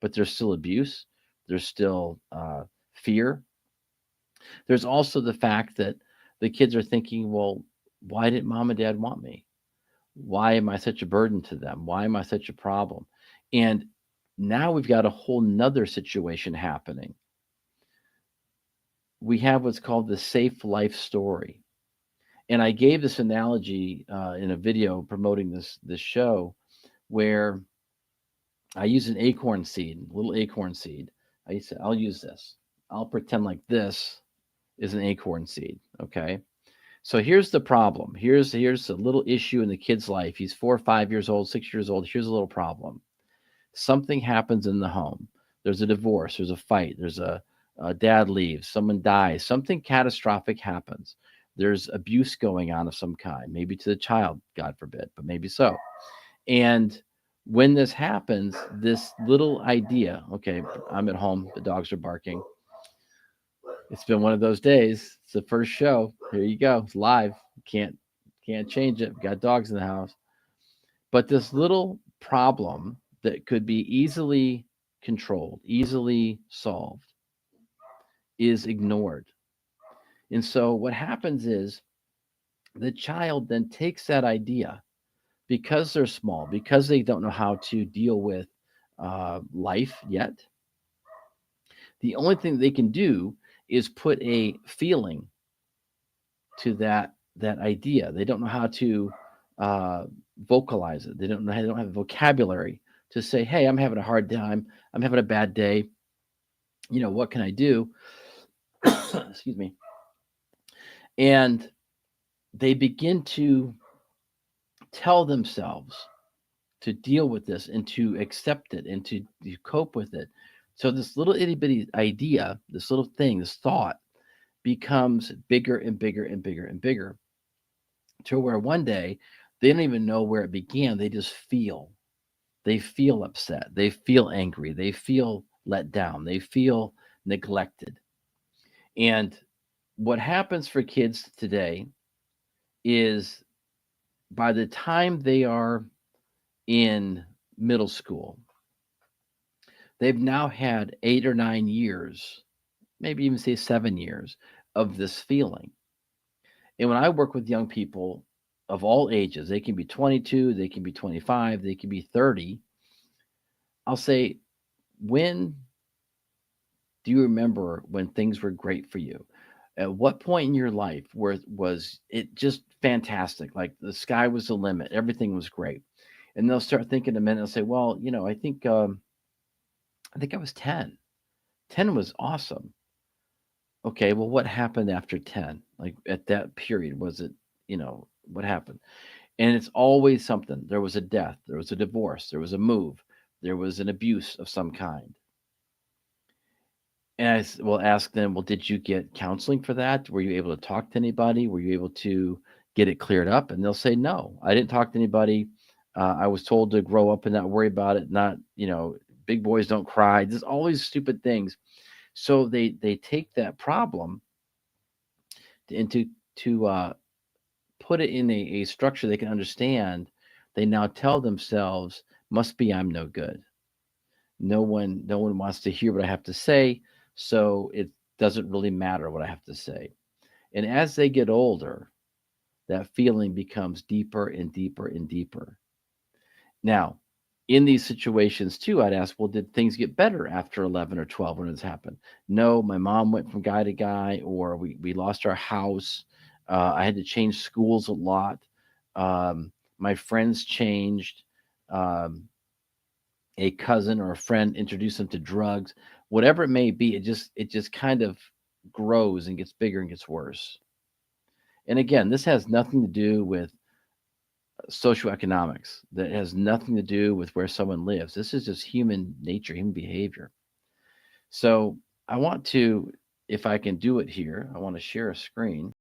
but there's still abuse. There's still fear. There's also the fact that the kids are thinking, well, why didn't mom and dad want me? Why am I such a burden to them? Why am I such a problem? And now we've got a whole nother situation happening. We have what's called the safe life story. And I gave this analogy in a video promoting this show where I use an acorn seed, a little acorn seed. I'll use this. I'll pretend like this is an acorn seed. Okay. So here's the problem. Here's a little issue in the kid's life. He's 4 or 5 years old, 6 years old. Here's a little problem. Something happens in the home. There's a divorce. There's a fight. There's a dad leaves. Someone dies. Something catastrophic happens. There's abuse going on of some kind, maybe to the child, God forbid, but maybe so. And when this happens, this little idea, okay, I'm at home, the dogs are barking. It's been one of those days. It's the first show. Here you go. It's live. Can't change it. We got dogs in the house. But this little problem that could be easily controlled, easily solved, is ignored. And so what happens is the child then takes that idea because they're small, because they don't know how to deal with life yet. The only thing they can do is put a feeling to that idea. They don't know how to uh, vocalize it. They don't have the vocabulary to say, "Hey, I'm having a hard time. I'm having a bad day. What can I do?" Excuse me. And they begin to tell themselves to deal with this and to accept it and to cope with it. So this little itty bitty idea, this little thing, this thought becomes bigger and bigger and bigger and bigger to where one day they don't even know where it began. They just feel. They feel upset. They feel angry. They feel let down. They feel neglected. And what happens for kids today is by the time they are in middle school, they've now had 8 or 9 years, maybe even say 7 years of this feeling. And when I work with young people of all ages, they can be 22, they can be 25, they can be 30. I'll say, when do you remember when things were great for you? At what point in your life where was it just fantastic? Like the sky was the limit, everything was great. And they'll start thinking a minute. They'll say, "Well, I think I was 10. 10 was awesome." Okay, well, what happened after 10? Like at that period, was it, what happened? And it's always something. There was a death, there was a divorce, there was a move, there was an abuse of some kind. And will ask them, well, did you get counseling for that? Were you able to talk to anybody? Were you able to get it cleared up? And they'll say, no, I didn't talk to anybody. I was told to grow up and not worry about it. Not, big boys don't cry. There's all these stupid things. So they take that problem and to put it in a structure they can understand. They now tell themselves, must be I'm no good. No one wants to hear what I have to say, so it doesn't really matter what I have to say. And as they get older, that feeling becomes deeper and deeper and deeper. Now, in these situations too, I'd ask, well, did things get better after 11 or 12 when this happened? No, my mom went from guy to guy, or we lost our house. I had to change schools a lot. My friends changed. Um, a cousin or a friend introduced them to drugs, whatever it may be, it just kind of grows and gets bigger and gets worse. And again, this has nothing to do with socioeconomics. That has nothing to do with where someone lives. This is just human nature, human behavior. So I want to, if I can do it here, I want to share a screen.